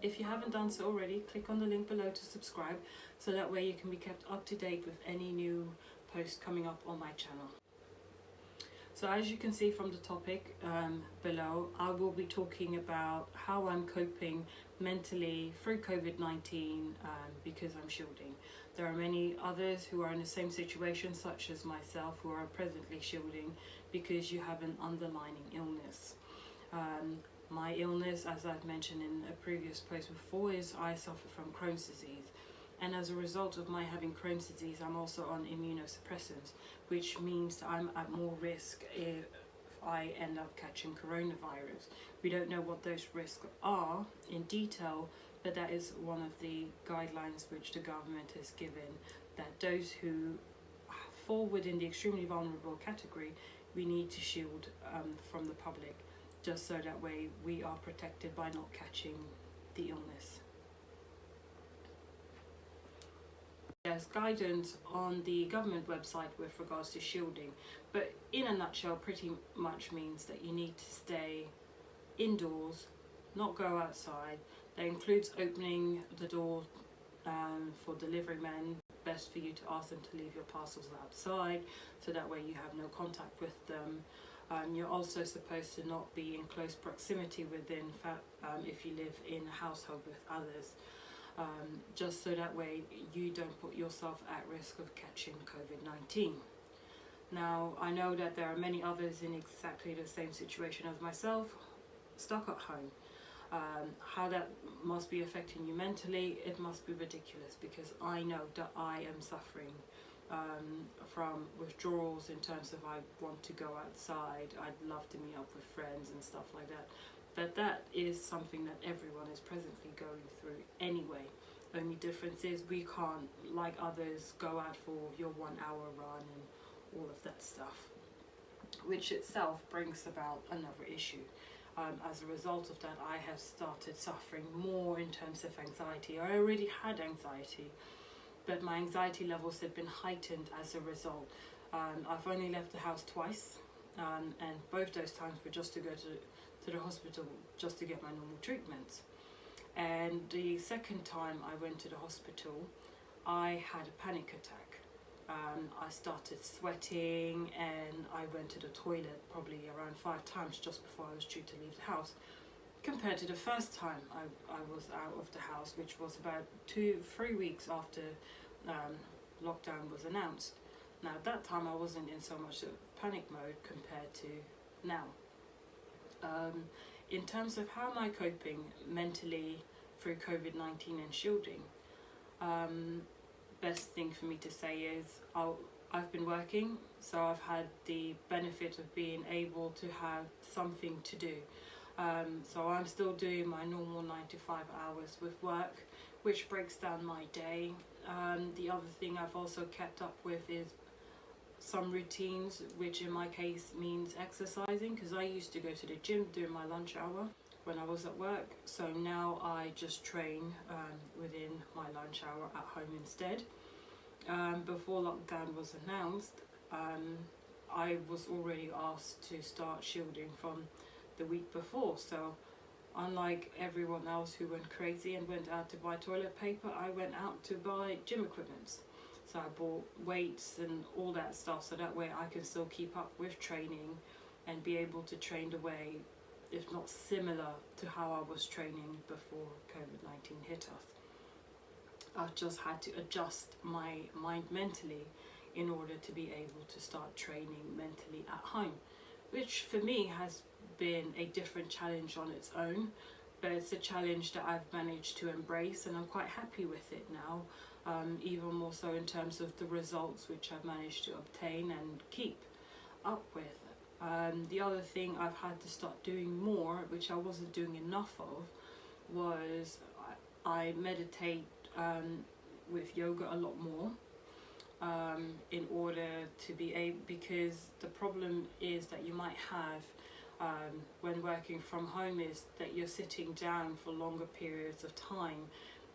If you haven't done so already, click on the link below to subscribe, so that way you can be kept up to date with any new posts coming up on my channel. So as you can see from the topic below, I will be talking about how I'm coping mentally through Covid-19 because I'm shielding. There are many others who are in the same situation, such as myself, who are presently shielding because you have an underlying illness. My illness, as I've mentioned in a previous post before, is I suffer from Crohn's disease. And as a result of my having Crohn's disease, I'm also on immunosuppressants, which means I'm at more risk if I end up catching coronavirus. We don't know what those risks are in detail, but that is one of the guidelines which the government has given, that those who fall within the extremely vulnerable category, we need to shield from the public, just so that way we are protected by not catching the illness. There's guidance on the government website with regards to shielding, but in a nutshell pretty much means that you need to stay indoors, not go outside. That includes opening the door for delivery men. Best for you to ask them to leave your parcels outside, so that way you have no contact with them. You're also supposed to not be in close proximity within if you live in a household with others. Just so that way you don't put yourself at risk of catching Covid-19. Now, I know that there are many others in exactly the same situation as myself, stuck at home. How that must be affecting you mentally, it must be ridiculous, because I know that I am suffering from withdrawals in terms of I want to go outside, I'd love to meet up with friends and stuff like that. But that is something that everyone is presently going through anyway. Only difference is we can't, like others, go out for your 1 hour run and all of that stuff, which itself brings about another issue. As a result of that, I have started suffering more in terms of anxiety. I already had anxiety, but my anxiety levels have been heightened as a result. I've only left the house twice, and both those times were just to go to the hospital just to get my normal treatments. And the second time I went to the hospital, I had a panic attack. I started sweating and I went to the toilet probably around 5 times just before I was due to leave the house, compared to the first time I was out of the house, which was about 2-3 weeks after lockdown was announced. Now at that time I wasn't in so much of panic mode compared to now. In terms of how am I coping mentally through Covid-19 and shielding, best thing for me to say is I've been working, so I've had the benefit of being able to have something to do. So I'm still doing my normal 9 to 5 hours with work, which breaks down my day. The other thing I've also kept up with is some routines, which in my case means exercising, because I used to go to the gym during my lunch hour when I was at work. So now I just train within my lunch hour at home instead. Before lockdown was announced, I was already asked to start shielding from the week before. So unlike everyone else who went crazy and went out to buy toilet paper, I went out to buy gym equipment. So I bought weights and all that stuff, so that way I can still keep up with training and be able to train the way, if not similar to how I was training before Covid-19 hit us. I've just had to adjust my mind mentally in order to be able to start training mentally at home, which for me has been a different challenge on its own, but it's a challenge that I've managed to embrace, and I'm quite happy with it now, even more so in terms of the results which I've managed to obtain and keep up with. The other thing I've had to start doing more, which I wasn't doing enough of, was I meditate with yoga a lot more, in order to be able, because the problem is that you might have when working from home is that you're sitting down for longer periods of time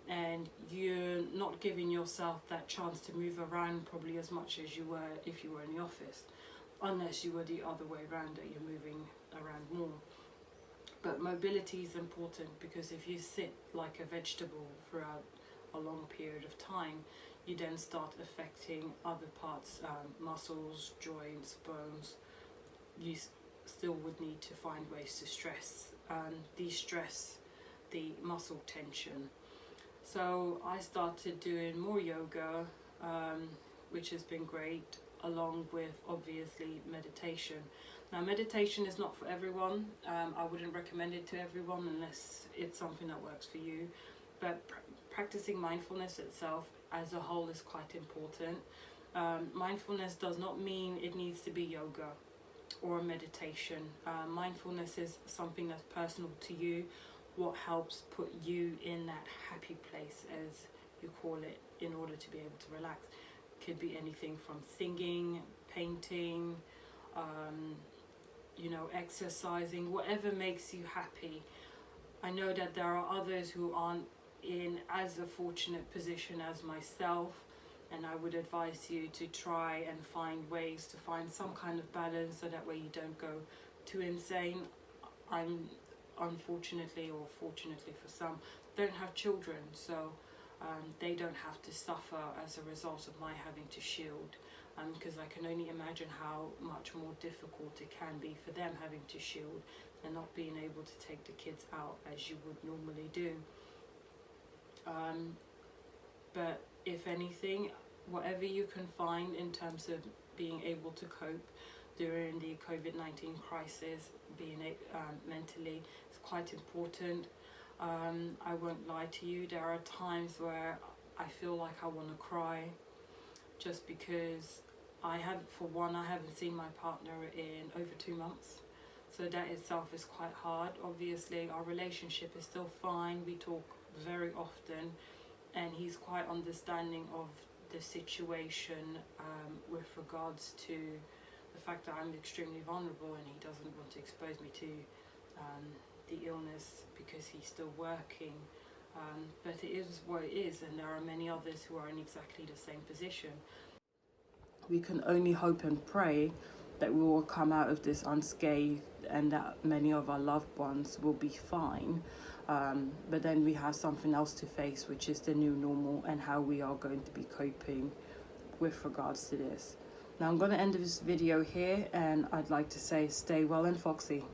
and you're not giving yourself that chance to move around probably as much as you were if you were in the office, unless you were the other way around, that you're moving around more. But mobility is important, because if you sit like a vegetable throughout a long period of time, you then start affecting other parts, muscles, joints, bones. You still would need to find ways to stress and de-stress the muscle tension. So I started doing more yoga, which has been great, along with obviously meditation. Now, meditation is not for everyone. I wouldn't recommend it to everyone unless it's something that works for you. But practicing mindfulness itself as a whole is quite important. Mindfulness does not mean it needs to be yoga or meditation. Mindfulness is something that's personal to you, what helps put you in that happy place, as you call it, in order to be able to relax. Could be anything from singing, painting, exercising, whatever makes you happy. I know that there are others who aren't in as a fortunate position as myself, and I would advise you to try and find ways to find some kind of balance, so that way you don't go too insane. I'm unfortunately, or fortunately for some, don't have children, so they don't have to suffer as a result of my having to shield, because I can only imagine how much more difficult it can be for them having to shield and not being able to take the kids out as you would normally do. But if anything, whatever you can find in terms of being able to cope during the Covid-19 crisis, being mentally, is quite important. I won't lie to you, there are times where I feel like I want to cry, just because I haven't seen my partner in over 2 months. So that itself is quite hard. Obviously, our relationship is still fine. We talk very often, and he's quite understanding of the situation with regards to the fact that I'm extremely vulnerable, and he doesn't want to expose me to the illness because he's still working. But it is what it is, and there are many others who are in exactly the same position. We can only hope and pray that we will come out of this unscathed, and that many of our loved ones will be fine. But then we have something else to face, which is the new normal, and how we are going to be coping with regards to this. Now I'm going to end this video here, and I'd like to say stay well and foxy.